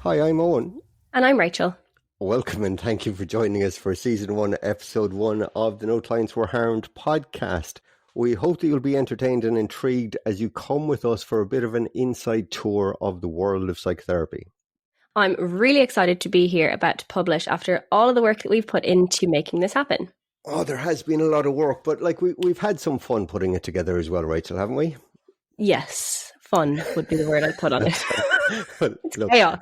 Hi, I'm Eoin. And I'm Rachel. Welcome and thank you for joining us for Season 1, Episode 1 of the No Clients Were Harmed podcast. We hope that you'll be entertained and intrigued as you come with us for a bit of an inside tour of the world of psychotherapy. I'm really excited to be here about to publish after all of the work that we've put into making this happen. Oh, there has been a lot of work, but we've had some fun putting it together as well, Rachel, haven't we? Yes, fun would be the word I'd put on it. It's Look, chaos.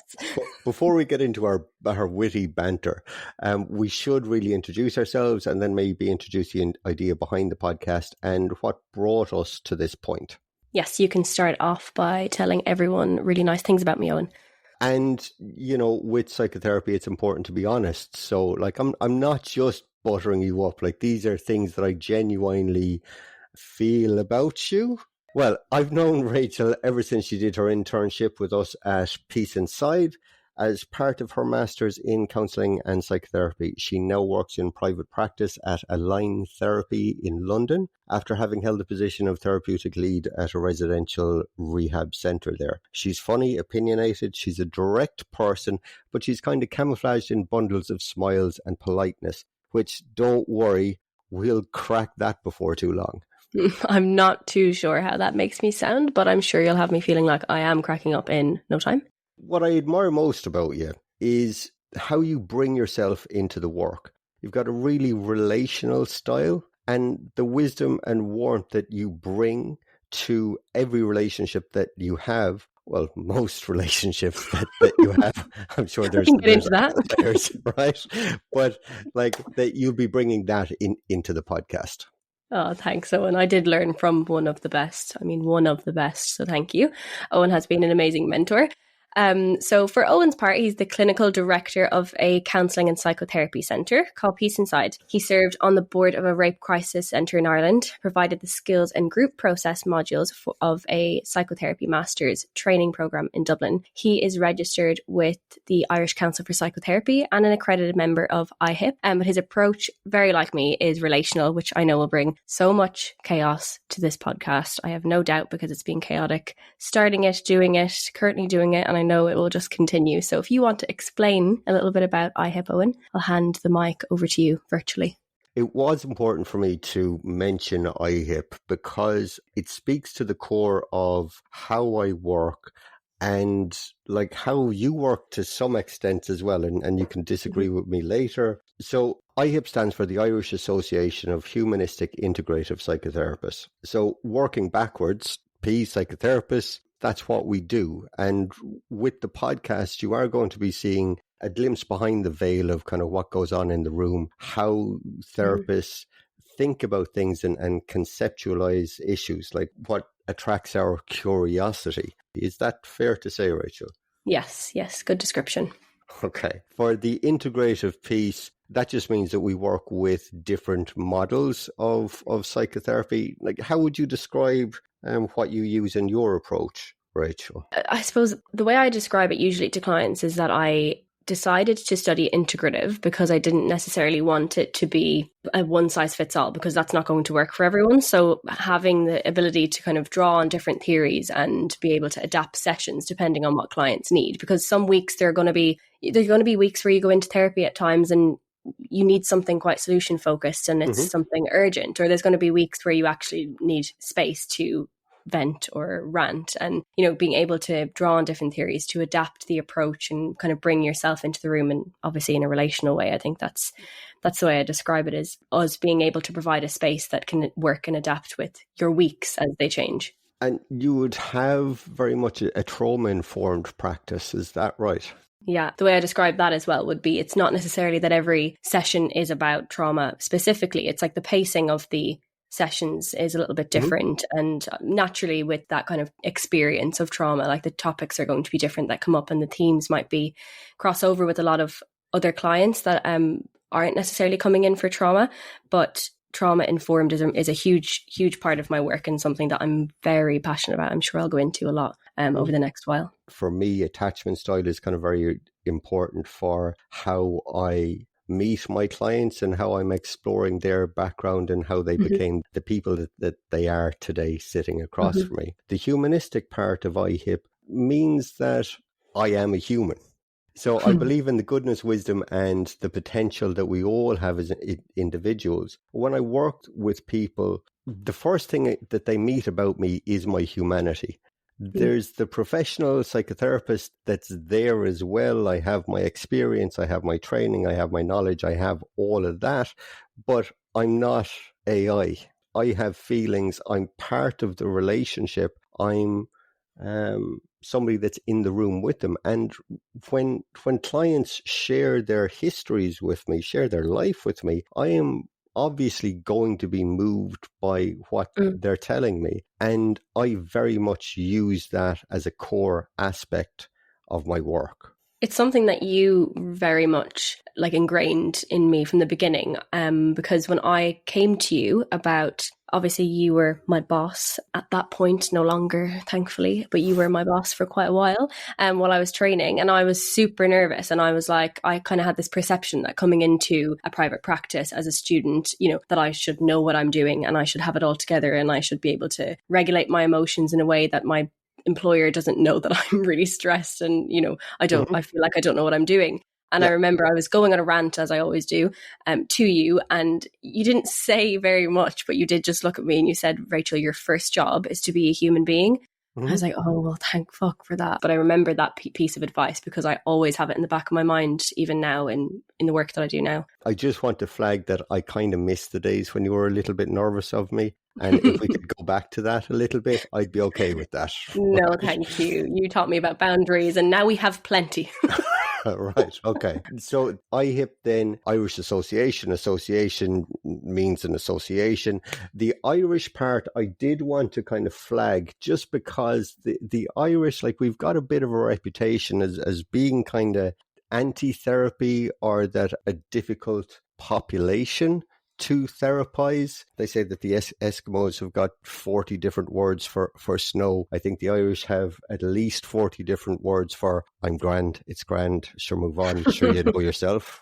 Before we get into our witty banter, we should really introduce ourselves and then maybe introduce the idea behind the podcast and what brought us to this point. Yes, you can start off by telling everyone really nice things about me, Eoin. And, you know, with psychotherapy, it's important to be honest. So, I'm not just buttering you up. These are things that I genuinely feel about you. Well, I've known Rachel ever since she did her internship with us at Peace Inside. As part of her master's in counselling and psychotherapy, she now works in private practice at Align Therapy in London after having held the position of therapeutic lead at a residential rehab centre there. She's funny, opinionated, she's a direct person, but she's kind of camouflaged in bundles of smiles and politeness, which, don't worry, we'll crack that before too long. I'm not too sure how that makes me sound, but I'm sure you'll have me feeling like I am cracking up in no time. What I admire most about you is how you bring yourself into the work. You've got a really relational style and the wisdom and warmth that you bring to every relationship that you have. Well, most relationships that you have. I'm sure there's we can get into that. Others, right? But that you'll be bringing that into the podcast. Oh, thanks, Eoin. I did learn from one of the best. So thank you. Eoin has been an amazing mentor. So for Eoin's part, he's the clinical director of a counselling and psychotherapy centre called Peace Inside. He served on the board of a rape crisis centre in Ireland, provided the skills and group process modules of a psychotherapy master's training programme in Dublin. He is registered with the Irish Council for Psychotherapy and an accredited member of IAHIP. But his approach, very like me, is relational, which I know will bring so much chaos to this podcast. I have no doubt, because it's been chaotic starting it, doing it, currently doing it, and I know it will just continue. So if you want to explain a little bit about IAHIP, Eoin, I'll hand the mic over to you virtually. It was important for me to mention IAHIP because it speaks to the core of how I work and how you work to some extent as well. And you can disagree with me later. So IAHIP stands for the Irish Association of Humanistic Integrative Psychotherapists. So working backwards, P, psychotherapists, that's what we do. And with the podcast, you are going to be seeing a glimpse behind the veil of kind of what goes on in the room, how therapists think about things and conceptualize issues, like what attracts our curiosity. Is that fair to say, Rachel? Yes, good description. Okay. For the integrative piece, that just means that we work with different models of psychotherapy. How would you describe what you use in your approach, Rachel? I suppose the way I describe it usually to clients is that I decided to study integrative because I didn't necessarily want it to be a one size fits all, because that's not going to work for everyone. So having the ability to kind of draw on different theories and be able to adapt sessions depending on what clients need, because some weeks there's going to be weeks where you go into therapy at times and you need something quite solution focused and it's something urgent, or there's going to be weeks where you actually need space to vent or rant, and being able to draw on different theories to adapt the approach and kind of bring yourself into the room, and obviously in a relational way. I think that's the way I describe it, is us being able to provide a space that can work and adapt with your weeks as they change. And you would have very much a trauma-informed practice, is that right? Yeah, the way I describe that as well would be, it's not necessarily that every session is about trauma specifically. It's like the pacing of the sessions is a little bit different, and naturally with that kind of experience of trauma, like the topics are going to be different that come up, and the themes might be crossover with a lot of other clients that aren't necessarily coming in for trauma, but trauma informed is a huge part of my work and something that I'm very passionate about. I'm sure I'll go into a lot over the next while. For me, attachment style is kind of very important for how I meet my clients and how I'm exploring their background and how they became the people that they are today sitting across from me. The humanistic part of IAHIP means that I am a human. So I believe in the goodness, wisdom, and the potential that we all have as individuals. When I worked with people, the first thing that they meet about me is my humanity. There's the professional psychotherapist that's there as well. I have my experience, I have my training, I have my knowledge, I have all of that, but I'm not AI. I have feelings. I'm part of the relationship. I'm somebody that's in the room with them. And when clients share their histories with me, share their life with me, I am obviously going to be moved by what they're telling me. And I very much use that as a core aspect of my work. It's something that you very much like ingrained in me from the beginning, because when I came to you about, obviously you were my boss at that point, no longer, thankfully, but you were my boss for quite a while while I was training, and I was super nervous, and I was like, I kind of had this perception that coming into a private practice as a student, you know, that I should know what I'm doing and I should have it all together and I should be able to regulate my emotions in a way that my employer doesn't know that I'm really stressed and, you know, I feel like I don't know what I'm doing. And I remember I was going on a rant, as I always do, to you, and you didn't say very much, but you did just look at me and you said, Rachel, your first job is to be a human being. I was like, oh, well, thank fuck for that. But I remember that piece of advice because I always have it in the back of my mind, even now in the work that I do now. I just want to flag that I kind of miss the days when you were a little bit nervous of me. And if we could go back to that a little bit, I'd be okay with that. No, thank you. You taught me about boundaries and now we have plenty. Right. Okay. So IAHIP then, Irish Association. Association means an association. The Irish part, I did want to kind of flag just because the Irish, like we've got a bit of a reputation as being kind of anti-therapy or that a difficult population to therapize. They say that the Eskimos have got 40 different words for snow. I think the Irish have at least 40 different words for I'm grand, it's grand, sure move on, sure you know yourself.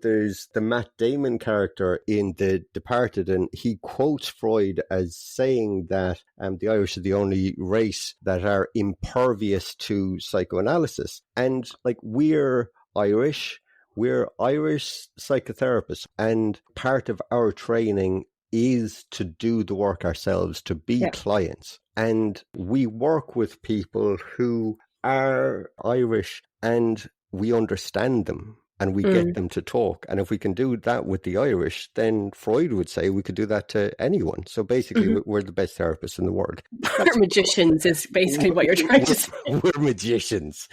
There's the Matt Damon character in The Departed, and he quotes Freud as saying that the Irish are the only race that are impervious to psychoanalysis. And like we're Irish psychotherapists, and part of our training is to do the work ourselves, to be clients. And we work with people who are Irish and we understand them and we get them to talk. And if we can do that with the Irish, then Freud would say we could do that to anyone. So basically, we're the best therapists in the world. We're magicians is basically what you're trying to say. We're magicians.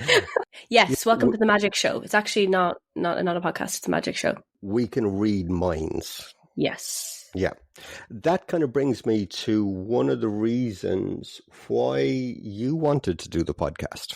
Yes, welcome to the magic show. It's actually not a podcast, it's a magic show. We can read minds. Yes. Yeah. That kind of brings me to one of the reasons why you wanted to do the podcast.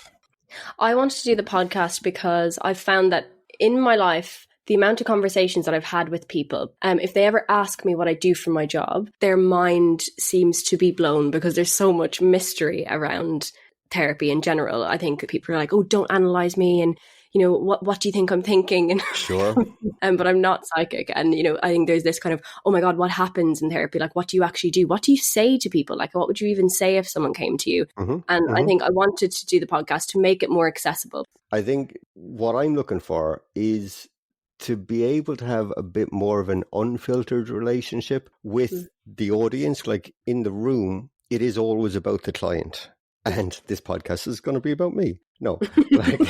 I wanted to do the podcast because I've found that in my life, the amount of conversations that I've had with people, if they ever ask me what I do for my job, their mind seems to be blown because there's so much mystery around therapy in general. I think people are like, oh, don't analyze me. And, you know, what do you think I'm thinking? And sure. But I'm not psychic. And, you know, I think there's this kind of, oh my God, what happens in therapy? Like, what do you actually do? What do you say to people? Like, what would you even say if someone came to you? I think I wanted to do the podcast to make it more accessible. I think what I'm looking for is to be able to have a bit more of an unfiltered relationship with the audience. Like in the room, it is always about the client. And this podcast is going to be about me. No, like,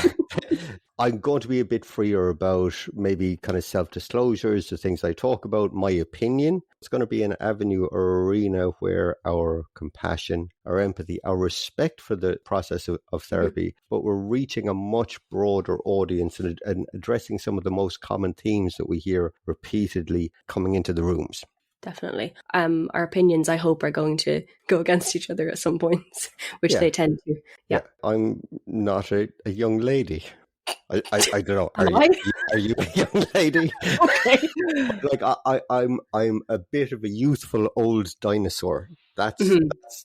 I'm going to be a bit freer about maybe kind of self-disclosures, the things I talk about, my opinion. It's going to be an avenue or arena where our compassion, our empathy, our respect for the process of therapy, but we're reaching a much broader audience and addressing some of the most common themes that we hear repeatedly coming into the rooms. Definitely. Our opinions, I hope, are going to go against each other at some points, which they tend to. Yeah. I'm not a young lady. I don't know. Are you a young lady? Okay. Like I'm a bit of a youthful old dinosaur. That's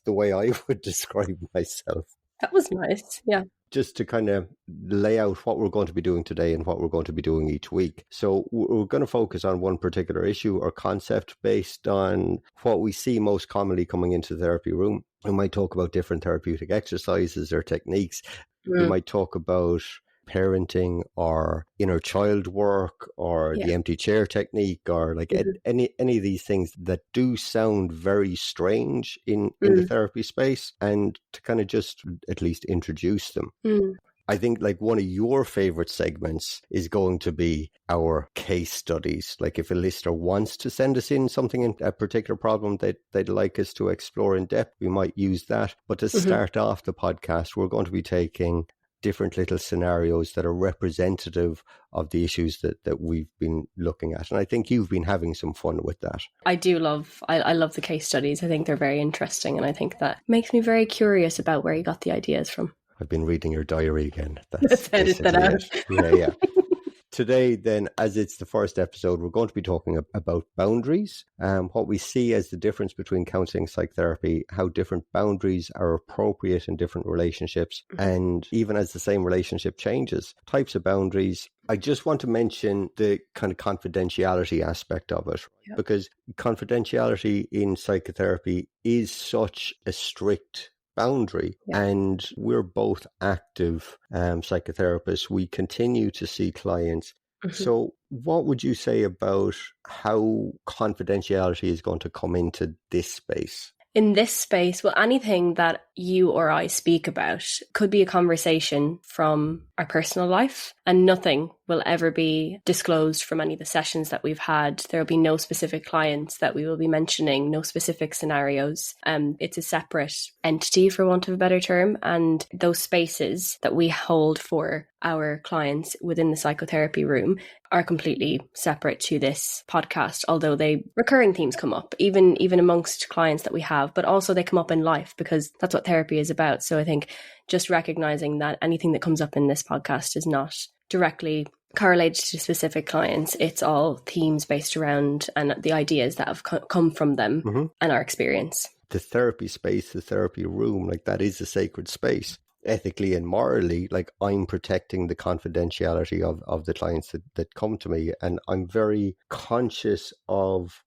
the way I would describe myself. That was nice. Yeah. Just to kind of lay out what we're going to be doing today and what we're going to be doing each week. So we're going to focus on one particular issue or concept based on what we see most commonly coming into the therapy room. We might talk about different therapeutic exercises or techniques. We might talk about parenting or inner child work or the empty chair technique or like any of these things that do sound very strange in the therapy space, and to kind of just at least introduce them. I think like one of your favorite segments is going to be our case studies. Like if a listener wants to send us in something, a particular problem they'd like us to explore in depth, we might use that. But to start off the podcast, we're going to be taking different little scenarios that are representative of the issues that we've been looking at. And I think you've been having some fun with that. I do love, I love the case studies. I think they're very interesting. And I think that makes me very curious about where you got the ideas from. I've been reading your diary again. That's that out. Yeah. Today, then, as it's the first episode, we're going to be talking about boundaries, what we see as the difference between counselling and psychotherapy, how different boundaries are appropriate in different relationships, and even as the same relationship changes, types of boundaries. I just want to mention the kind of confidentiality aspect of it, because confidentiality in psychotherapy is such a strict boundary, and we're both active psychotherapists. We continue to see clients. So what would you say about how confidentiality is going to come into this space? In this space, well, anything that you or I speak about could be a conversation from our personal life, and nothing will ever be disclosed from any of the sessions that we've had. There will be no specific clients that we will be mentioning, no specific scenarios. It's a separate entity, for want of a better term, and those spaces that we hold for our clients within the psychotherapy room are completely separate to this podcast, although recurring themes come up, even amongst clients that we have, but also they come up in life, because that's what therapy is about. So I think just recognizing that anything that comes up in this podcast is not directly correlated to specific clients. It's all themes based around and the ideas that have come from them and our experience. The therapy space, the therapy room, like that is a sacred space. Ethically and morally, like I'm protecting the confidentiality of the clients that come to me, and I'm very conscious of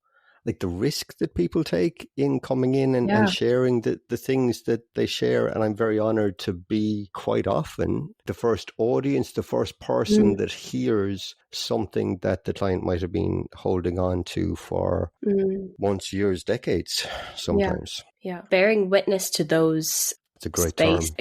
like the risk that people take in coming in and sharing the things that they share. And I'm very honored to be quite often the first audience, the first person that hears something that the client might have been holding on to for months, years, decades, sometimes. Yeah. Bearing witness to those it's a great space term.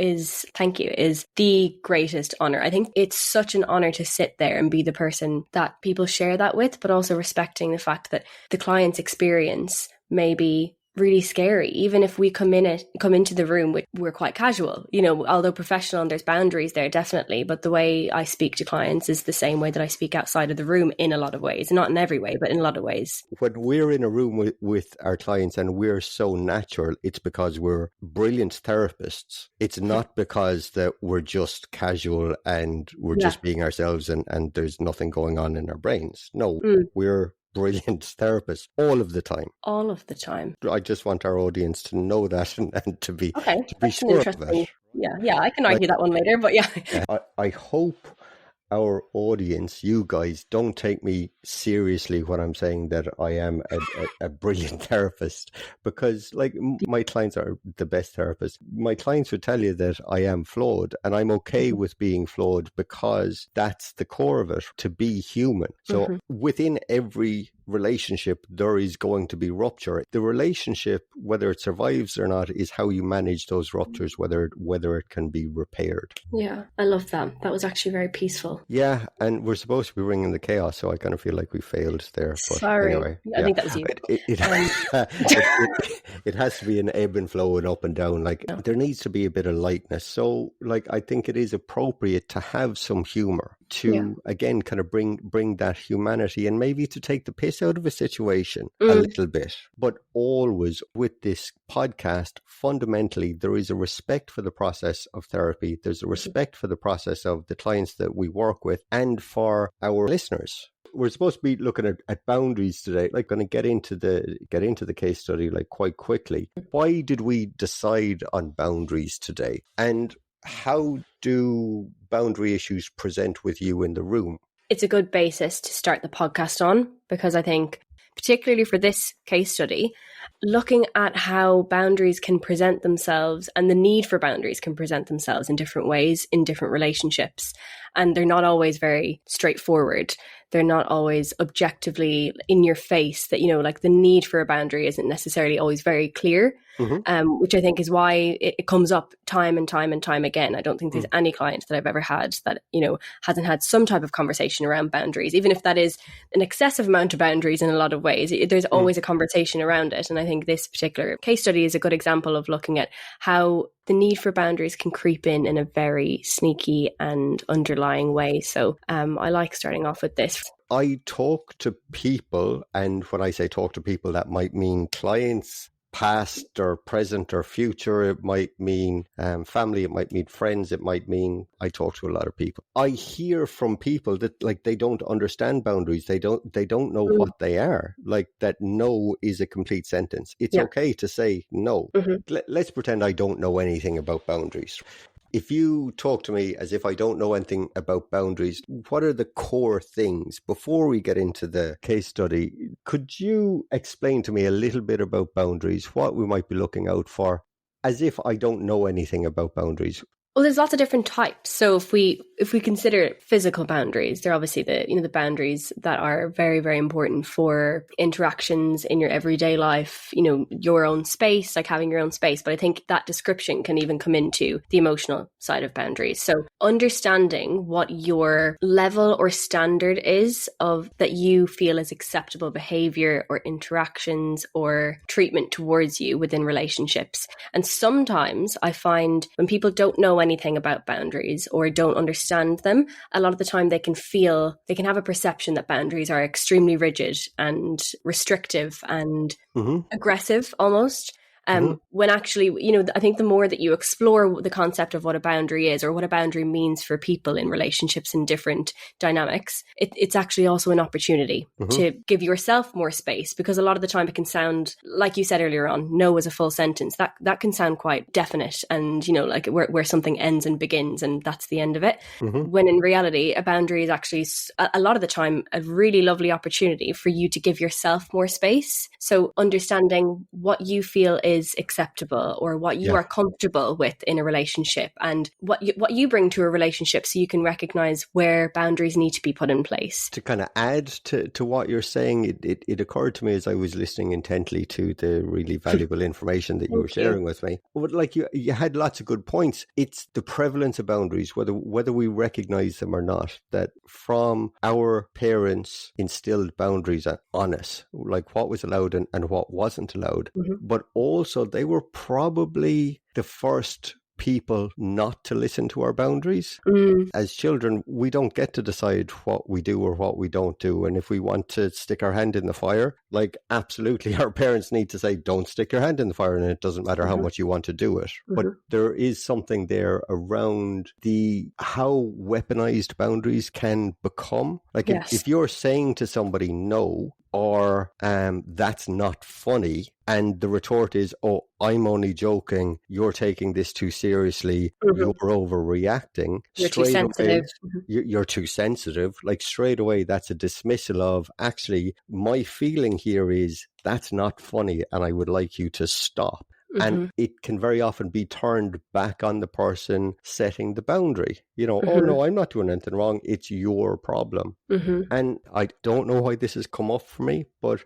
is the greatest honor. I think it's such an honor to sit there and be the person that people share that with, but also respecting the fact that the client's experience may be really scary. Even if we come into the room, we're quite casual, although professional, and there's boundaries there, definitely. But the way I speak to clients is the same way that I speak outside of the room in a lot of ways. Not in every way, but in a lot of ways. When we're in a room with our clients and we're so natural, it's because we're brilliant therapists. It's not because that we're just casual and we're just being ourselves and there's nothing going on in our brains. No, we're brilliant therapists all of the time. All of the time. I just want our audience to know that and to be sure of it. Yeah, I can argue that one later, but I hope our audience, you guys, don't take me seriously when I'm saying that I am a brilliant therapist, because like my clients are the best therapists. My clients would tell you that I am flawed, and I'm okay with being flawed because that's the core of it, to be human. So within every relationship, there is going to be rupture. The relationship, whether it survives or not, is how you manage those ruptures, whether it can be repaired. Yeah, I love that. That was actually very peaceful. Yeah, and we're supposed to be bringing the chaos, so I kind of feel like we failed there. But sorry, anyway, I think that was you. It has to be an ebb and flow and up and down. Like there needs to be a bit of lightness. So, like I think it is appropriate to have some humor to again kind of bring that humanity and maybe to take the piss out of a situation a little bit. But always with this podcast, fundamentally, there is a respect for the process of therapy. There's a respect for the process of the clients that we work with and for our listeners. We're supposed to be looking at boundaries today, like going to get into the case study like quite quickly. Why did we decide on boundaries today? And how do boundary issues present with you in the room? It's a good basis to start the podcast on, because I think particularly for this case study, looking at how boundaries can present themselves and the need for boundaries can present themselves in different ways in different relationships. And they're not always very straightforward. They're not always objectively in your face that, like the need for a boundary isn't necessarily always very clear, which I think is why it comes up time and time and time again. I don't think there's any client that I've ever had that, hasn't had some type of conversation around boundaries, even if that is an excessive amount of boundaries in a lot of ways. There's always a conversation around it. And I think this particular case study is a good example of looking at how the need for boundaries can creep in a very sneaky and underlying way. So I like starting off with this. I talk to people, and when I say talk to people, that might mean clients, past or present or future. It might mean family, it might mean friends, it might mean I talk to a lot of people. I hear from people that they don't understand boundaries. They don't know what they are. Like that no is a complete sentence. It's okay to say no. Let's pretend I don't know anything about boundaries. If you talk to me as if I don't know anything about boundaries, what are the core things? Before we get into the case study, could you explain to me a little bit about boundaries, what we might be looking out for, as if I don't know anything about boundaries? Well, there's lots of different types. So if we consider physical boundaries, they're obviously the boundaries that are very, very important for interactions in your everyday life, your own space, like having your own space. But I think that description can even come into the emotional side of boundaries. So understanding what your level or standard is of that you feel is acceptable behavior or interactions or treatment towards you within relationships. And sometimes I find when people don't know anything about boundaries or don't understand them, a lot of the time they can have a perception that boundaries are extremely rigid and restrictive and aggressive almost. When actually, I think the more that you explore the concept of what a boundary is or what a boundary means for people in relationships and different dynamics, it's actually also an opportunity to give yourself more space, because a lot of the time it can sound, like you said earlier on, no is a full sentence. That can sound quite definite and, like where something ends and begins and that's the end of it. When in reality, a boundary is actually a lot of the time a really lovely opportunity for you to give yourself more space. So understanding what you feel is acceptable or what you are comfortable with in a relationship and what you bring to a relationship, so you can recognize where boundaries need to be put in place. To kind of add to what you're saying, it occurred to me as I was listening intently to the really valuable information that you were sharing with me. But you had lots of good points. It's the prevalence of boundaries, whether we recognize them or not, that from our parents instilled boundaries on us, like what was allowed and what wasn't allowed. But also they were probably the first people not to listen to our boundaries. As children, we don't get to decide what we do or what we don't do. And if we want to stick our hand in the fire, absolutely our parents need to say, don't stick your hand in the fire, and it doesn't matter how much you want to do it. But there is something there around how weaponized boundaries can become. If you're saying to somebody no, or that's not funny, and the retort is, oh, I'm only joking, you're taking this too seriously, you're overreacting, you're too sensitive. You're too sensitive. Straight away, that's a dismissal of, actually, my feeling here is that's not funny and I would like you to stop. And it can very often be turned back on the person setting the boundary. Oh, no, I'm not doing anything wrong. It's your problem. And I don't know why this has come up for me, but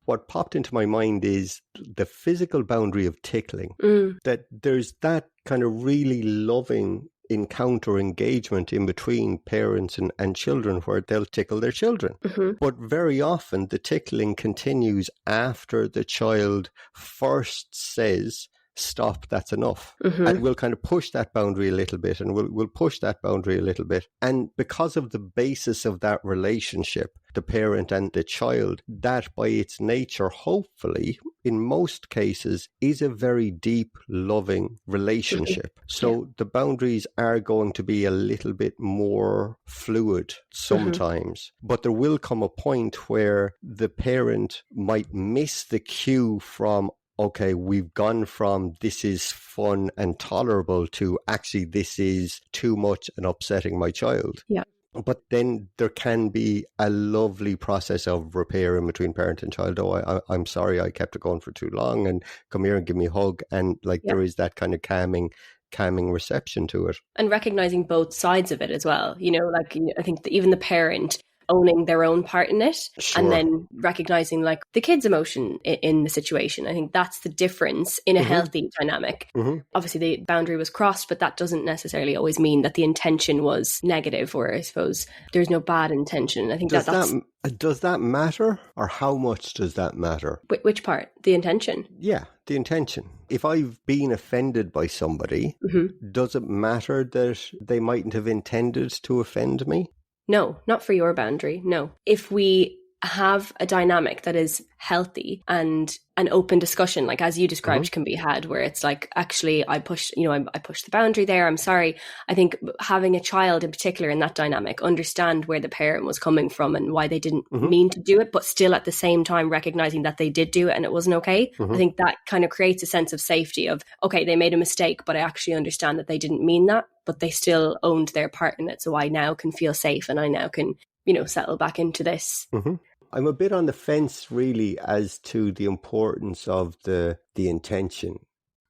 what popped into my mind is the physical boundary of tickling. That there's that kind of really loving encounter engagement in between parents and children where they'll tickle their children. But very often the tickling continues after the child first says, stop, that's enough. And we'll kind of push that boundary a little bit, and we'll push that boundary a little bit. And because of the basis of that relationship, the parent and the child, that by its nature, hopefully, in most cases, is a very deep, loving relationship. So the boundaries are going to be a little bit more fluid sometimes. But there will come a point where the parent might miss the cue from, okay, we've gone from this is fun and tolerable to actually this is too much and upsetting my child. But then there can be a lovely process of repair in between parent and child. Oh, I'm sorry, I kept it going for too long, and come here and give me a hug. And like there is that kind of calming reception to it. And recognizing both sides of it as well. Like I think that even the parent owning their own part in it, and then recognizing like the kid's emotion in the situation. I think that's the difference in a healthy dynamic. Obviously the boundary was crossed, but that doesn't necessarily always mean that the intention was negative, or I suppose there's no bad intention. I think does that matter, or how much does that matter? Which part? The intention? Yeah, the intention. If I've been offended by somebody, does it matter that they mightn't have intended to offend me? No, not for your boundary. No. If we have a dynamic that is healthy and an open discussion, like as you described, can be had, where it's like, actually, I pushed the boundary there. I'm sorry. I think having a child in particular in that dynamic, understand where the parent was coming from and why they didn't mean to do it, but still at the same time recognizing that they did do it and it wasn't okay. I think that kind of creates a sense of safety of, okay, they made a mistake, but I actually understand that they didn't mean that, but they still owned their part in it. So I now can feel safe, and I now can, settle back into this. I'm a bit on the fence, really, as to the importance of the intention.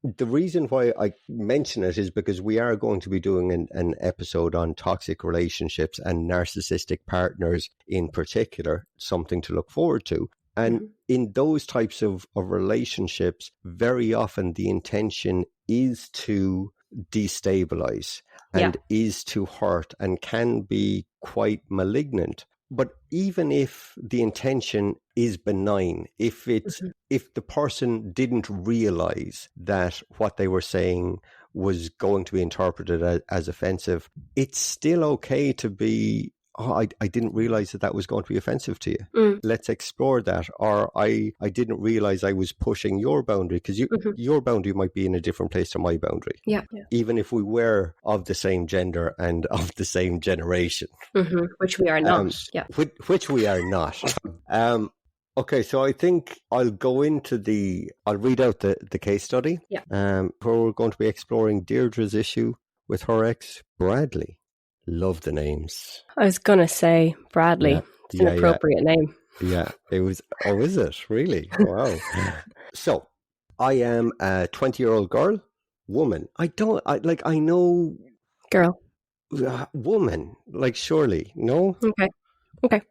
The reason why I mention it is because we are going to be doing an episode on toxic relationships and narcissistic partners in particular, something to look forward to. And in those types of relationships, very often the intention is to destabilize and is to hurt and can be quite malignant. But even if the intention is benign, if the person didn't realize that what they were saying was going to be interpreted as offensive, it's still okay to be, I didn't realize that was going to be offensive to you. Let's explore that. Or I didn't realize I was pushing your boundary, because your boundary might be in a different place to my boundary. Yeah. Even if we were of the same gender and of the same generation. Which we are not. Which we are not. Okay, so I think I'll read out the case study. Where we're going to be exploring Deirdre's issue with her ex, Bradley. Love the names. I was going to say Bradley. Yeah. It's an appropriate name. Yeah, it was. Oh, is it? Really? Wow. So, I am a 20-year-old girl, woman. I know... Girl. Woman, surely, no? Okay.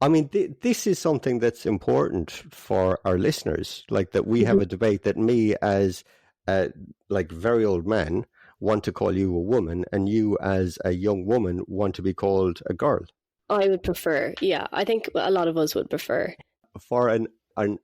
I mean, this is something that's important for our listeners, that we have a debate that me as a, very old man want to call you a woman, and you as a young woman want to be called a girl. I would prefer, I think a lot of us would prefer. For an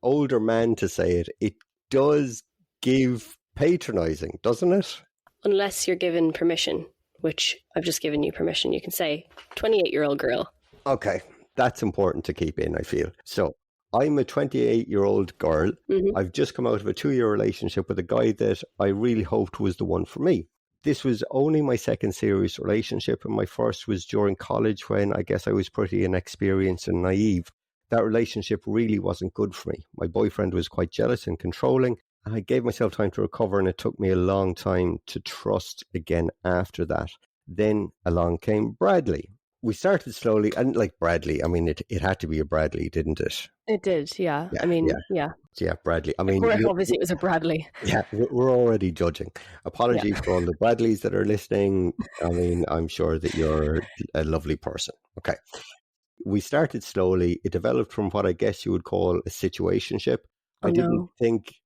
older man to say it, it does give patronizing, doesn't it? Unless you're given permission, which I've just given you permission. You can say 28-year-old girl. Okay, that's important to keep in, I feel. So, I'm a 28-year-old girl. I've just come out of a 2-year relationship with a guy that I really hoped was the one for me. This was only my second serious relationship, and my first was during college, when I guess I was pretty inexperienced and naive. That relationship really wasn't good for me. My boyfriend was quite jealous and controlling, and I gave myself time to recover, and it took me a long time to trust again after that. Then along came Bradley. We started slowly, and Bradley, I mean, it had to be a Bradley, didn't it? It did, yeah. Yeah, Bradley. I mean, obviously it was a Bradley. Yeah, we're already judging. Apologies for all the Bradleys that are listening. I mean, I'm sure that you're a lovely person. Okay. We started slowly. It developed from what I guess you would call a situationship. I didn't think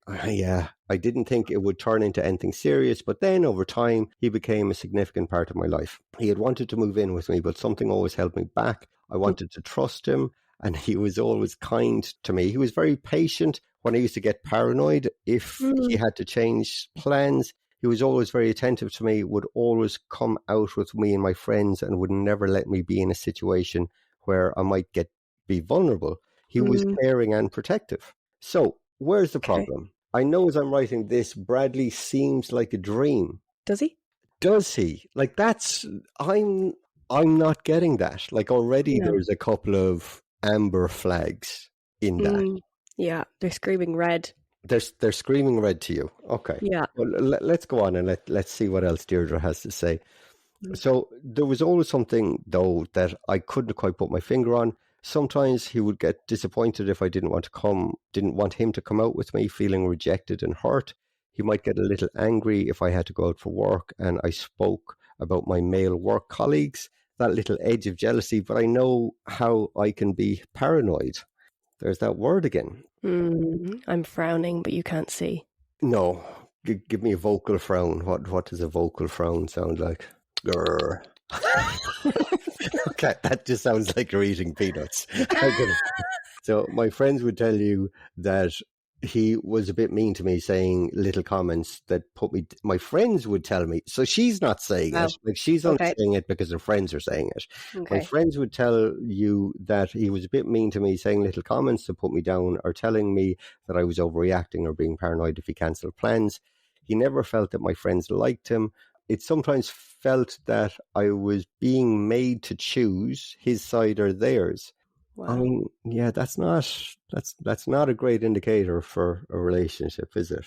it would turn into anything serious, but then over time, he became a significant part of my life. He had wanted to move in with me, but something always held me back. I wanted to trust him, and he was always kind to me. He was very patient when I used to get paranoid if he had to change plans. He was always very attentive to me, would always come out with me and my friends, and would never let me be in a situation where I might be vulnerable. He was caring and protective. So, where's the problem? I know as I'm writing this, Bradley seems like a dream. Does he? Does he? I'm not getting that. Already there's a couple of amber flags in that. Yeah, they're screaming red. They're screaming red to you. Okay. Yeah. Well, let's go on and let's see what else Deirdre has to say. So there was always something, though, that I couldn't quite put my finger on. Sometimes he would get disappointed if I didn't want him to come out with me, feeling rejected and hurt. He might get a little angry if I had to go out for work and I spoke about my male work colleagues, that little edge of jealousy, but I know how I can be paranoid. There's that word again. I'm frowning, but you can't see. No, give me a vocal frown. What does a vocal frown sound like? Grr. Okay, that just sounds like you're eating peanuts. So my friends would tell you that he was a bit mean to me, saying little comments that put me. My friends would tell me, so she's not saying it. Like, she's only saying it because her friends are saying it. My friends would tell you that he was a bit mean to me, saying little comments to put me down, or telling me that I was overreacting or being paranoid if he cancelled plans. He never felt that my friends liked him. It sometimes felt that I was being made to choose his side or theirs. Wow. I mean, yeah, that's not a great indicator for a relationship, is it?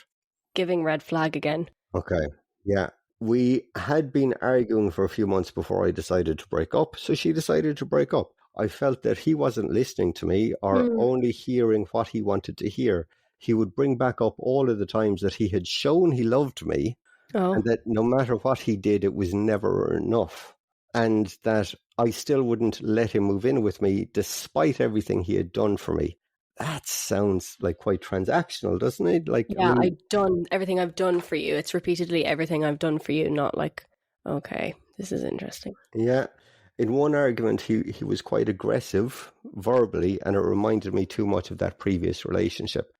Giving red flag again. Okay, yeah. We had been arguing for a few months before I decided to break up, so she decided to break up. I felt that he wasn't listening to me, or only hearing what he wanted to hear. He would bring back up all of the times that he had shown he loved me, and that no matter what he did, it was never enough. And that I still wouldn't let him move in with me despite everything he had done for me. That sounds like quite transactional, doesn't it? Like, yeah, I've done everything I've done for you. It's repeatedly everything I've done for you, not like, okay, this is interesting. Yeah. In one argument, he was quite aggressive verbally, and it reminded me too much of that previous relationship.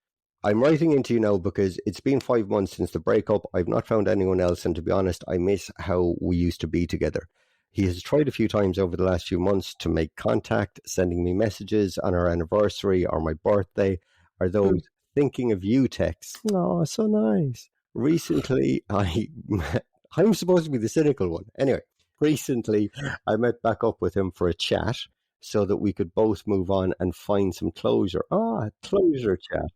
I'm writing into you now because it's been 5 months since the breakup. I've not found anyone else, and to be honest, I miss how we used to be together. He has tried a few times over the last few months to make contact, sending me messages on our anniversary or my birthday, or those thinking of you texts. Oh, so nice. Recently, I'm supposed to be the cynical one. Anyway, recently I met back up with him for a chat so that we could both move on and find some closure. Closure chat.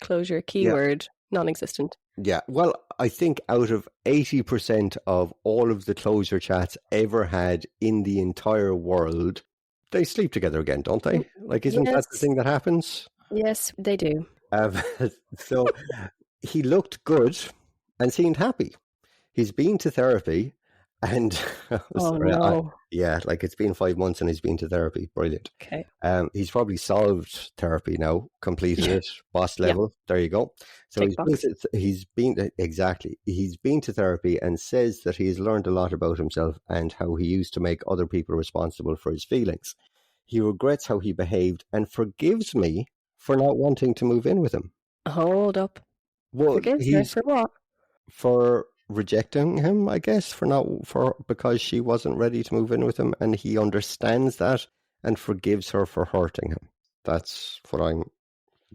Closure, keyword, non-existent. Yeah, well, I think out of 80% of all of the closure chats ever had in the entire world, they sleep together again, don't they? Like, isn't that the thing that happens? Yes, they do. So he looked good and seemed happy. He's been to therapy and... it's been 5 months and he's been to therapy. Brilliant. Okay. He's probably solved therapy now, completed it, boss level. Yeah. There you go. So he's been to therapy and says that he has learned a lot about himself and how he used to make other people responsible for his feelings. He regrets how he behaved and forgives me for not wanting to move in with him. Hold up. Well, forgives her for what? For rejecting him, I guess, because she wasn't ready to move in with him, and he understands that and forgives her for hurting him. That's what I'm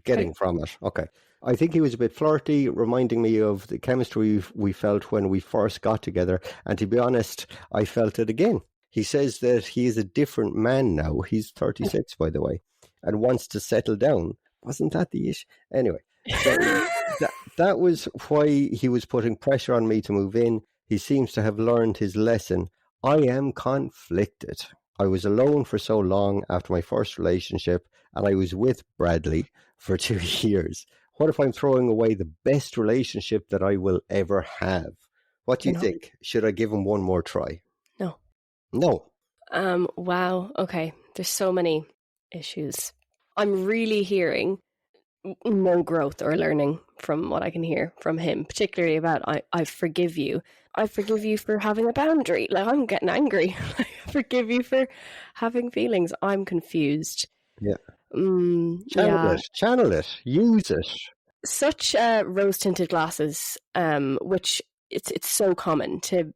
getting from it. Okay. I think he was a bit flirty, reminding me of the chemistry we felt when we first got together, and to be honest, I felt it again. He says that he is a different man now. He's 36, by the way, and wants to settle down. Wasn't that the issue? Anyway. So that was why he was putting pressure on me to move in. He seems to have learned his lesson. I am conflicted. I was alone for so long after my first relationship, and I was with Bradley for 2 years. What if I'm throwing away the best relationship that I will ever have? What do you think? Should I give him one more try? No. Wow. Okay. There's so many issues. I'm really hearing no growth or learning from what I can hear from him, particularly about I forgive you. I forgive you for having a boundary. Like, I'm getting angry. I forgive you for having feelings. I'm confused. Yeah. Channel it. Use it. Such rose-tinted glasses, which it's so common to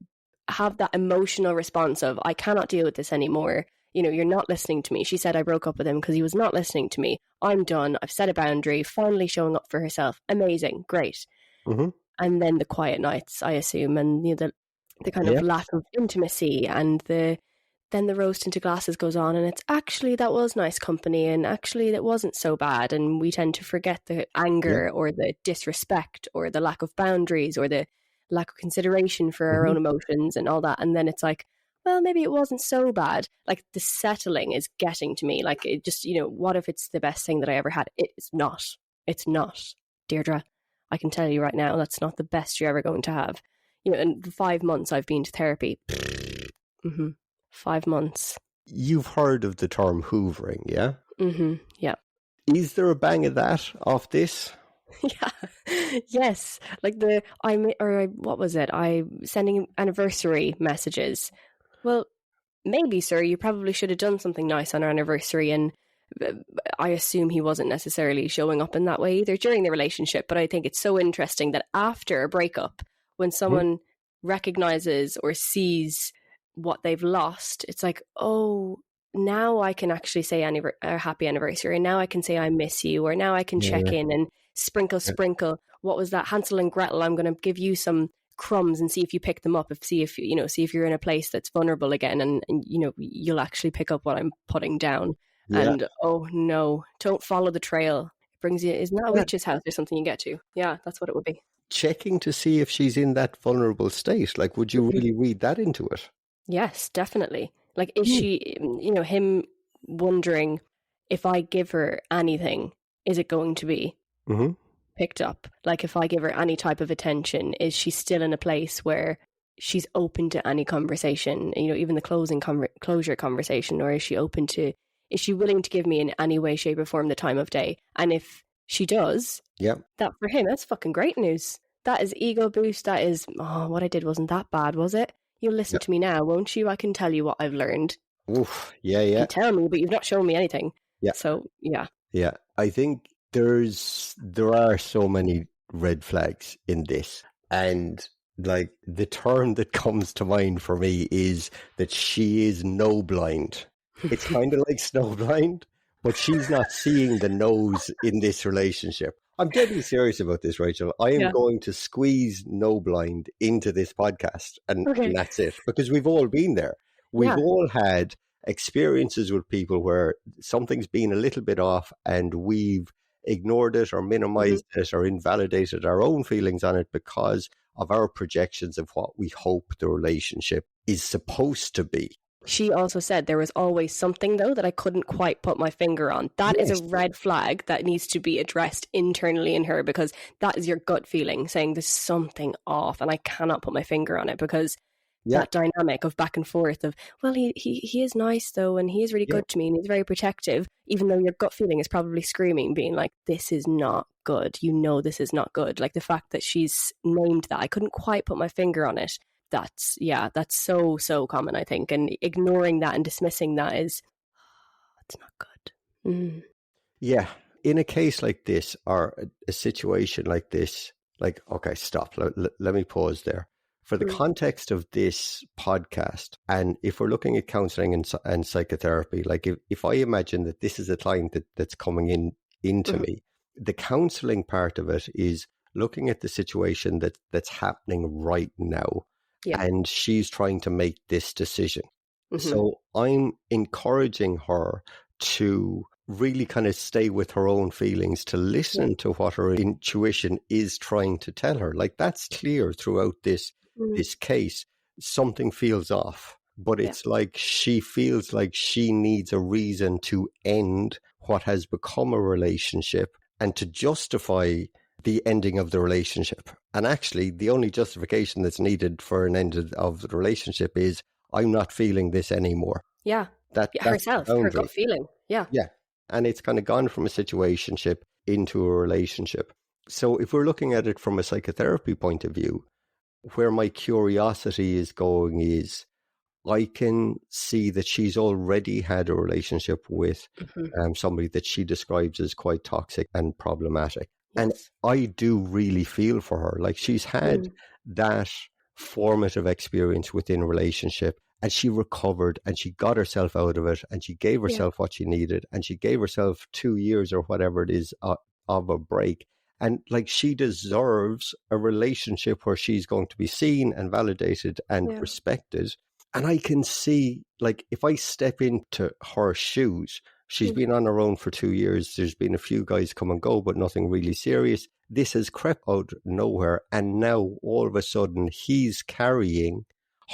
have that emotional response of, I cannot deal with this anymore. You know, you're not listening to me. She said I broke up with him because he was not listening to me. I'm done. I've set a boundary. Finally showing up for herself. Amazing. Great. Mm-hmm. And then the quiet nights, I assume, and the kind of lack of intimacy, and then the rose tinted glasses goes on, and it's actually, that was nice company, and actually that wasn't so bad. And we tend to forget the anger or the disrespect or the lack of boundaries or the lack of consideration for our own emotions and all that. And then it's like, well, maybe it wasn't so bad. Like the settling is getting to me. Like it just, what if it's the best thing that I ever had? It's not. It's not. Deirdre, I can tell you right now, that's not the best you're ever going to have. In the 5 months I've been to therapy. 5 months. You've heard of the term hoovering, yeah? Yeah. Is there a bang of that off this? Yeah. Yes. Like what was it? I sending anniversary messages. Well, maybe, sir, you probably should have done something nice on our anniversary. And I assume he wasn't necessarily showing up in that way either during the relationship. But I think it's so interesting that after a breakup, when someone recognizes or sees what they've lost, it's like, oh, now I can actually say happy anniversary. And now I can say I miss you. Or now I can check in and sprinkle. What was that? Hansel and Gretel. I'm going to give you some crumbs and see if you pick them up. See if you're in a place that's vulnerable again, and you'll actually pick up what I'm putting down. Yeah. And oh no, don't follow the trail. It brings you. Isn't that a witch's house or something you get to? Yeah, that's what it would be. Checking to see if she's in that vulnerable state. Like, would you really read that into it? Yes, definitely. Like, is she? Him wondering if I give her anything, is it going to be picked up? Like, if I give her any type of attention, is she still in a place where she's open to any conversation, even the closure conversation, or is she willing to give me in any way, shape or form the time of day? And if she does, that for him, that's fucking great news. That is ego boost. That is, what I did wasn't that bad, was it? You'll listen to me now, won't you? I can tell you what I've learned. Oof, yeah. You can tell me, but you've not shown me anything. Yeah. So, yeah. Yeah, I think there are so many red flags in this. And like the term that comes to mind for me is that she is no blind. It's kind of like snowblind, but she's not seeing the nose in this relationship. I'm deadly serious about this, Rachel. I am going to squeeze no blind into this podcast and that's it. Because we've all been there. We've all had experiences with people where something's been a little bit off and we've ignored it or minimized it or invalidated our own feelings on it because of our projections of what we hope the relationship is supposed to be. She also said there was always something, though, that I couldn't quite put my finger on. That is a red flag that needs to be addressed internally in her, because that is your gut feeling saying there's something off and I cannot put my finger on it, because that dynamic of back and forth of, well, he is nice, though, and he is really good to me and he's very protective, even though your gut feeling is probably screaming, being like, this is not good. This is not good. Like the fact that she's named that, I couldn't quite put my finger on it. That's so common, I think, and ignoring that and dismissing that is, it's not good. Yeah, in a case like this or a situation like this, like, okay, stop. Let me pause there. For the context of this podcast, and if we're looking at counselling and psychotherapy, like if I imagine that this is a client that's coming into me, the counselling part of it is looking at the situation that's happening right now. Yeah. And she's trying to make this decision. So I'm encouraging her to really kind of stay with her own feelings, to listen to what her intuition is trying to tell her. Like that's clear throughout this case. Something feels off, but it's like she feels like she needs a reason to end what has become a relationship and to justify the ending of the relationship. And actually, the only justification that's needed for an end of the relationship is, I'm not feeling this anymore. Yeah. That's herself, her gut feeling. Yeah. Yeah. And it's kind of gone from a situationship into a relationship. So if we're looking at it from a psychotherapy point of view, where my curiosity is going is, I can see that she's already had a relationship with somebody that she describes as quite toxic and problematic. And I do really feel for her. Like she's had that formative experience within a relationship and she recovered and she got herself out of it and she gave herself what she needed and she gave herself 2 years or whatever it is of a break. And like she deserves a relationship where she's going to be seen and validated and respected. And I can see, like, if I step into her shoes, she's been on her own for 2 years. There's been a few guys come and go, but nothing really serious. this has crept out of nowhere, and now all of a sudden he's carrying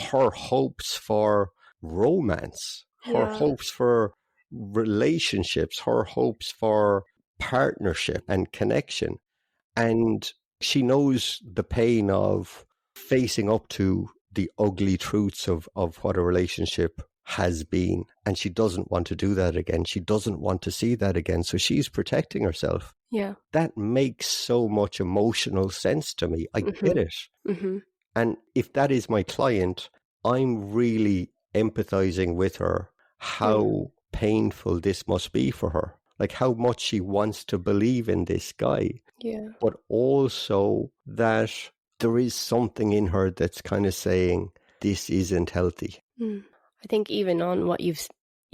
her hopes for romance, her hopes for relationships, her hopes for partnership and connection. And she knows the pain of facing up to the ugly truths of what a relationship has been. And she doesn't want to do that again. She doesn't want to see that again. So she's protecting herself. Yeah. That makes so much emotional sense to me. I get it. And if that is my client, I'm really empathizing with her, how painful this must be for her. Like how much she wants to believe in this guy. Yeah. But also that there is something in her that's kind of saying, this isn't healthy. I think even on what you've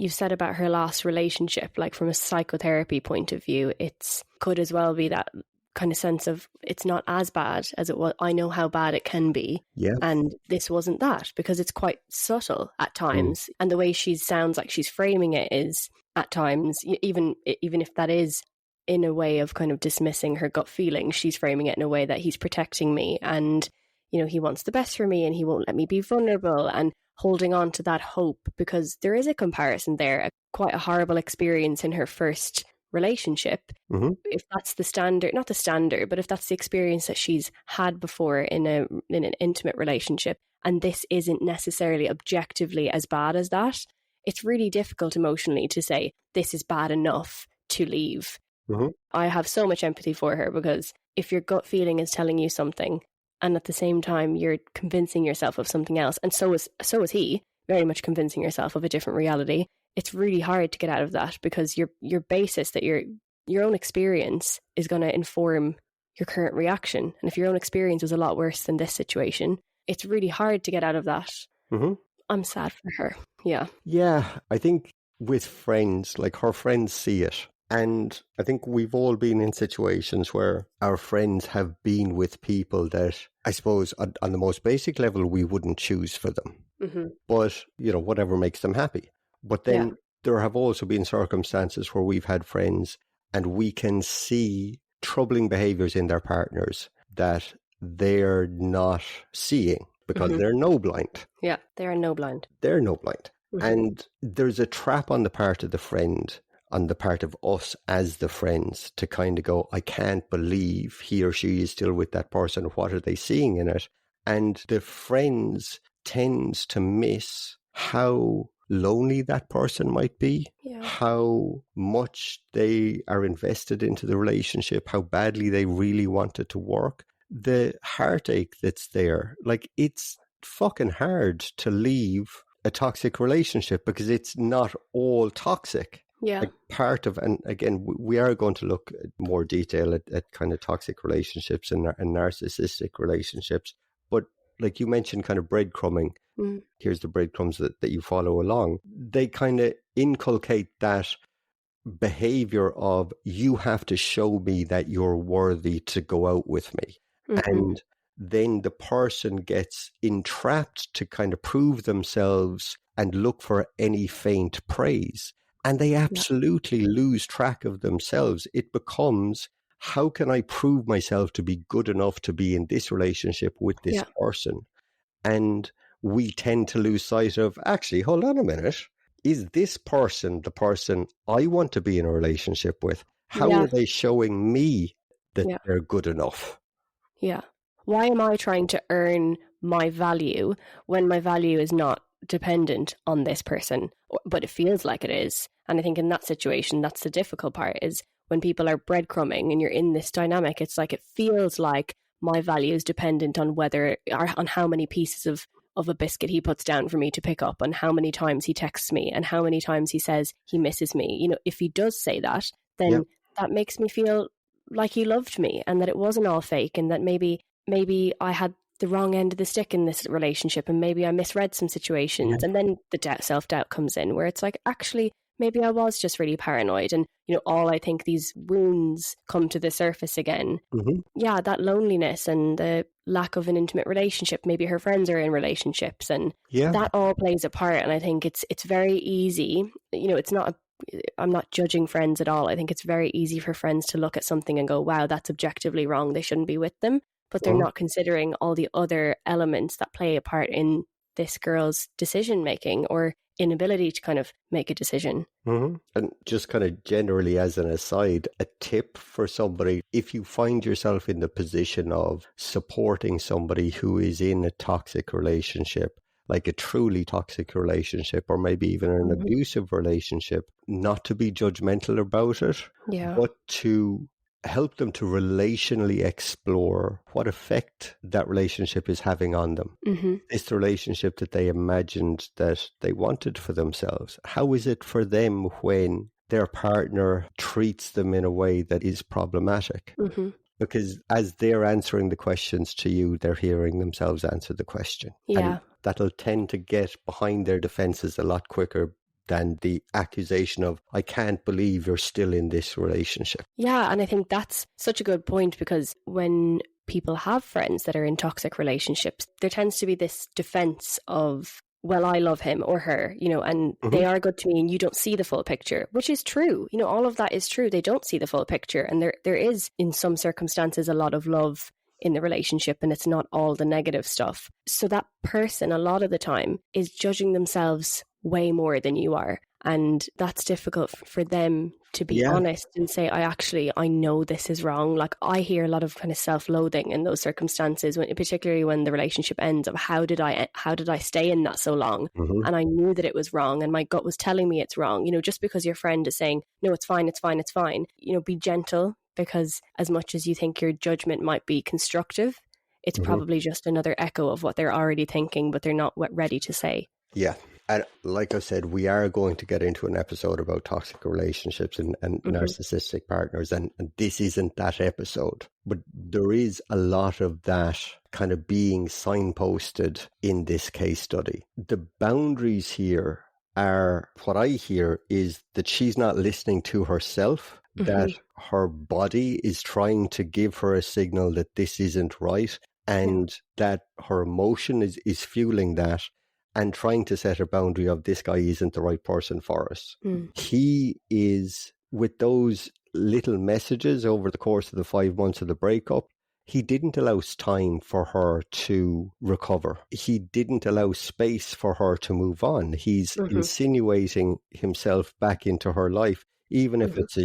said about her last relationship, like from a psychotherapy point of view, it could as well be that kind of sense of it's not as bad as it was. I know how bad it can be. Yeah. And this wasn't that, because it's quite subtle at times. And the way she sounds like she's framing it is at times, even if that is in a way of kind of dismissing her gut feeling, she's framing it in a way that he's protecting me and, you know, he wants the best for me and he won't let me be vulnerable, and holding on to that hope, because there is a comparison there, quite a horrible experience in her first relationship. If that's the standard, not the standard, but if that's the experience that she's had before in an intimate relationship, and this isn't necessarily objectively as bad as that, it's really difficult emotionally to say this is bad enough to leave. I have so much empathy for her, because if your gut feeling is telling you something and at the same time you're convincing yourself of something else, and so is he very much convincing yourself of a different reality, it's really hard to get out of that, because your basis that your own experience is going to inform your current reaction. And if your own experience was a lot worse than this situation, it's really hard to get out of that. I'm sad for her. Yeah, I think with friends, like her friends see it. And I think we've all been in situations where our friends have been with people that I suppose on the most basic level, we wouldn't choose for them. But, you know, whatever makes them happy. But then there have also been circumstances where we've had friends and we can see troubling behaviors in their partners that they're not seeing because they're no blind. Yeah, they are no blind. They're no blind. And there's a trap on the part of the friend, on the part of us as the friends, to kind of go, I can't believe he or she is still with that person. What are they seeing in it? And the friends tends to miss how lonely that person might be, how much they are invested into the relationship, how badly they really want it to work. The heartache that's there, like it's fucking hard to leave a toxic relationship because it's not all toxic. Yeah. Like part of, and again, we are going to look at more detail at kind of toxic relationships and narcissistic relationships. But like you mentioned, kind of breadcrumbing, here's the breadcrumbs that you follow along. They kind of inculcate that behavior of you have to show me that you're worthy to go out with me. And then the person gets entrapped to kind of prove themselves and look for any faint praise. And they absolutely lose track of themselves. It becomes, how can I prove myself to be good enough to be in this relationship with this person? And we tend to lose sight of, actually, hold on a minute. Is this person the person I want to be in a relationship with? How are they showing me that they're good enough? Yeah. Why am I trying to earn my value when my value is not dependent on this person, but it feels like it is? And I think in that situation, that's the difficult part, is when people are breadcrumbing and you're in this dynamic, it's like it feels like my value is dependent on on how many pieces of a biscuit he puts down for me to pick up, and how many times he texts me, and how many times he says he misses me. You know, if he does say that, then that makes me feel like he loved me and that it wasn't all fake, and that maybe I had the wrong end of the stick in this relationship, and maybe I misread some situations. And then the self-doubt comes in, where it's like, actually, maybe I was just really paranoid, and, you know, all I think these wounds come to the surface again. Yeah, that loneliness and the lack of an intimate relationship. Maybe her friends are in relationships, and that all plays a part. And I think it's very easy. You know, it's not I'm not judging friends at all. I think it's very easy for friends to look at something and go, wow, that's objectively wrong. They shouldn't be with them. But they're not considering all the other elements that play a part in this girl's decision making or inability to kind of make a decision. And just kind of generally as an aside, a tip for somebody, if you find yourself in the position of supporting somebody who is in a toxic relationship, like a truly toxic relationship, or maybe even an abusive relationship, not to be judgmental about it, but to help them to relationally explore what effect that relationship is having on them. It's the relationship that they imagined that they wanted for themselves. How is it for them when their partner treats them in a way that is problematic? Because as they're answering the questions to you, they're hearing themselves answer the question. And that'll tend to get behind their defenses a lot quicker than the accusation of, I can't believe you're still in this relationship. Yeah, and I think that's such a good point, because when people have friends that are in toxic relationships, there tends to be this defense of, well, I love him or her, you know, and they are good to me and you don't see the full picture, which is true. You know, all of that is true. They don't see the full picture. And there is, in some circumstances, a lot of love in the relationship, and it's not all the negative stuff. So that person, a lot of the time, is judging themselves way more than you are. And that's difficult for them to be honest and say, I know this is wrong. Like, I hear a lot of kind of self-loathing in those circumstances, particularly when the relationship ends, of how did I stay in that so long? And I knew that it was wrong and my gut was telling me it's wrong. You know, just because your friend is saying, no, it's fine, you know, be gentle, because as much as you think your judgment might be constructive, it's probably just another echo of what they're already thinking, but they're not ready to say. Yeah. And like I said, we are going to get into an episode about toxic relationships and narcissistic partners. And this isn't that episode. But there is a lot of that kind of being signposted in this case study. The boundaries here are, what I hear is that she's not listening to herself, that her body is trying to give her a signal that this isn't right, and that her emotion is fueling that and trying to set a boundary of, this guy isn't the right person for us. He is, with those little messages over the course of the 5 months of the breakup, he didn't allow time for her to recover. He didn't allow space for her to move on. He's insinuating himself back into her life. Even if it's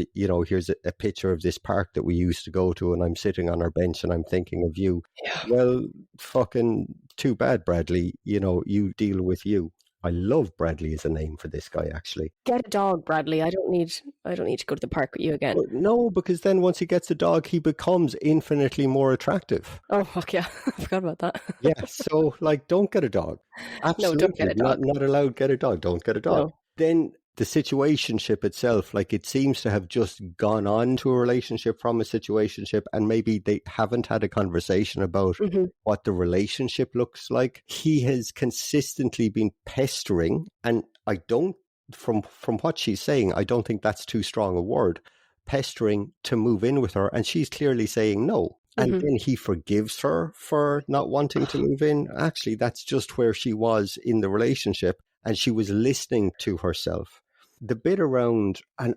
here's a picture of this park that we used to go to and I'm sitting on our bench and I'm thinking of you. Well, fucking too bad, Bradley. You know, you deal with you. I love Bradley as a name for this guy, actually. Get a dog, Bradley. I don't need to go to the park with you again. No, because then once he gets a dog, he becomes infinitely more attractive. Oh, fuck yeah. I forgot about that. Yeah, so, like, don't get a dog. Absolutely. No, don't get a dog. Not allowed to get a dog. Don't get a dog. No. Then the situationship itself, like, it seems to have just gone on to a relationship from a situationship, and maybe they haven't had a conversation about what the relationship looks like. He has consistently been pestering, and I don't, from what she's saying, I don't think that's too strong a word, pestering to move in with her, and she's clearly saying no. And then he forgives her for not wanting to move in. Actually, that's just where she was in the relationship, and she was listening to herself. The bit around, and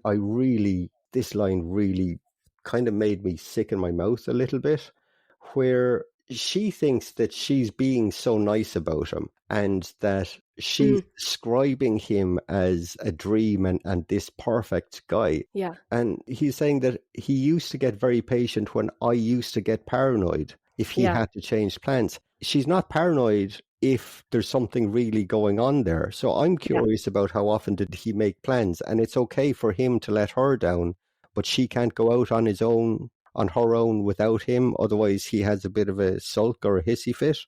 this line really kind of made me sick in my mouth a little bit, where she thinks that she's being so nice about him and that she's describing him as a dream and this perfect guy. Yeah. And he's saying that he used to get very patient when I used to get paranoid if he had to change plans. She's not paranoid if there's something really going on there. So I'm curious about how often did he make plans, and it's okay for him to let her down, but she can't go out on her own without him. Otherwise he has a bit of a sulk or a hissy fit.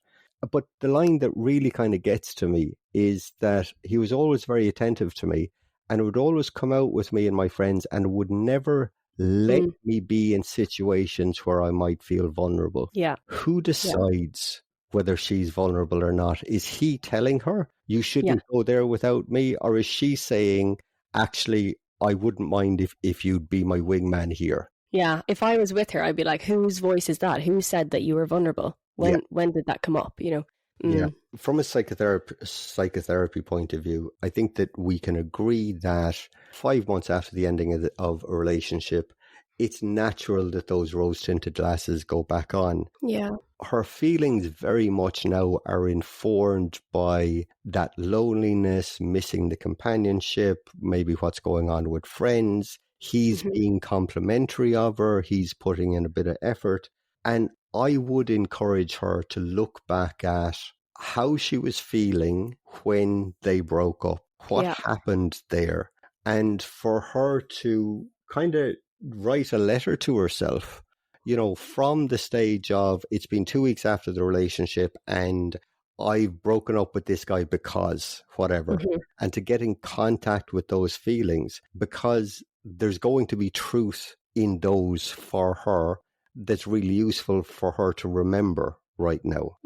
But the line that really kind of gets to me is that he was always very attentive to me and would always come out with me and my friends and would never let me be in situations where I might feel vulnerable. Yeah. Who decides whether she's vulnerable or not? Is he telling her, you shouldn't go there without me? Or is she saying, actually, I wouldn't mind if you'd be my wingman here? Yeah. If I was with her, I'd be like, whose voice is that? Who said that you were vulnerable? When did that come up? You know? Yeah. From a psychotherapy point of view, I think that we can agree that 5 months after the ending of a relationship, it's natural that those rose-tinted glasses go back on. Yeah. Her feelings very much now are informed by that loneliness, missing the companionship, maybe what's going on with friends. He's being complimentary of her. He's putting in a bit of effort. And I would encourage her to look back at how she was feeling when they broke up, what happened there, and for her to kind of write a letter to herself, you know, from the stage of it's been 2 weeks after the relationship and I've broken up with this guy because whatever, and to get in contact with those feelings, because there's going to be truth in those for her that's really useful for her to remember right now.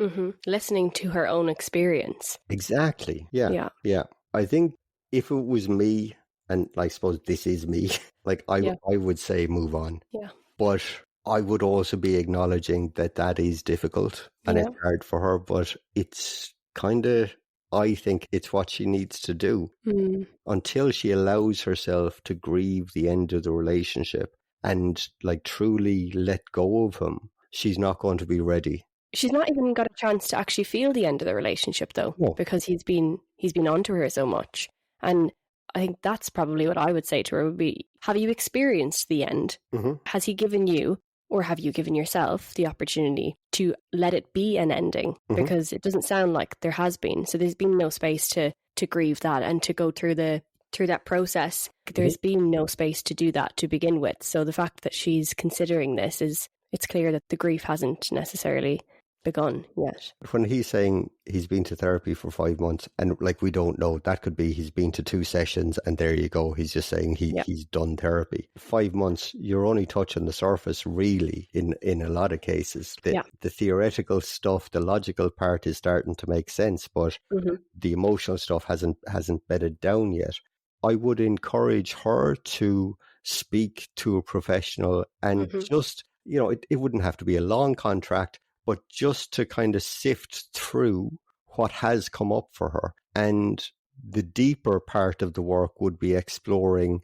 Listening to her own experience. Exactly. Yeah. I think if it was me, and I suppose this is me, like I would say move on. Yeah. But I would also be acknowledging that that is difficult and it's hard for her, but it's kind of, I think it's what she needs to do until she allows herself to grieve the end of the relationship and like truly let go of him. She's not going to be ready. She's not even got a chance to actually feel the end of the relationship though, because he's been onto her so much. And I think that's probably what I would say to her would be, have you experienced the end? Has he given you, or have you given yourself the opportunity to let it be an ending? Because it doesn't sound like there has been. So there's been no space to grieve that and to go through that process. There's been no space to do that to begin with. So the fact that she's considering this it's clear that the grief hasn't necessarily begun yet. When he's saying he's been to therapy for 5 months, and like we don't know, that could be he's been to 2 sessions and there you go, he's just saying he's done therapy. 5 months, you're only touching the surface really in a lot of cases. The theoretical stuff, the logical part is starting to make sense, but the emotional stuff hasn't bedded down yet. I would encourage her to speak to a professional and just, you know, it wouldn't have to be a long contract, but just to kind of sift through what has come up for her. And the deeper part of the work would be exploring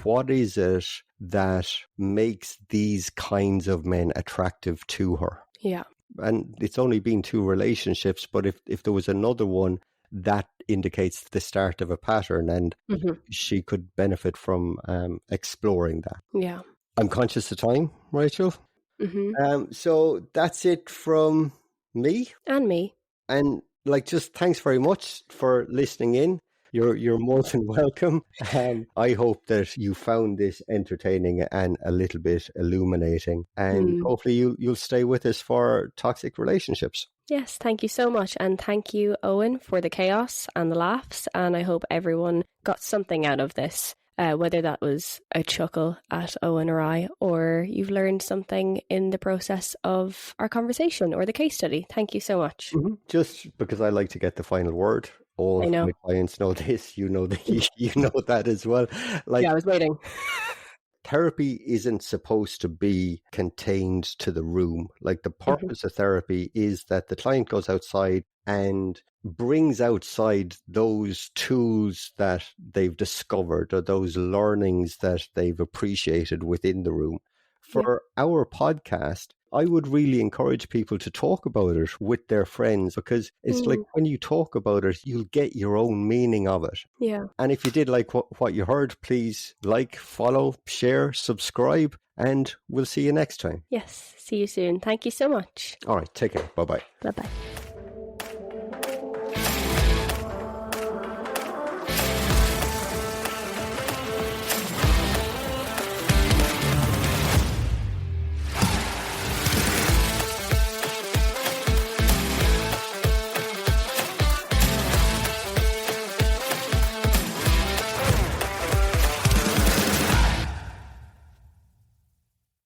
what is it that makes these kinds of men attractive to her. Yeah. And it's only been 2 relationships, but if there was another one, that indicates the start of a pattern, and she could benefit from exploring that. Yeah. I'm conscious of time, Rachel. So that's it from me. And me. And like, just thanks very much for listening in. You're more than welcome. I hope that you found this entertaining and a little bit illuminating. And hopefully you'll stay with us for toxic relationships. Yes, thank you so much. And thank you, Eoin, for the chaos and the laughs. And I hope everyone got something out of this. Whether that was a chuckle at Eoin or I, or you've learned something in the process of our conversation or the case study. Thank you so much. Just because I like to get the final word. All of my clients know this, you know that as well. Like, yeah, I was waiting. Therapy isn't supposed to be contained to the room. Like, the purpose of therapy is that the client goes outside and brings outside those tools that they've discovered or those learnings that they've appreciated within the room. For our podcast, I would really encourage people to talk about it with their friends, because it's like when you talk about it, you'll get your own meaning of it. Yeah. And if you did like what you heard, please like, follow, share, subscribe, and we'll see you next time. Yes. See you soon. Thank you so much. All right. Take care. Bye-bye. Bye-bye.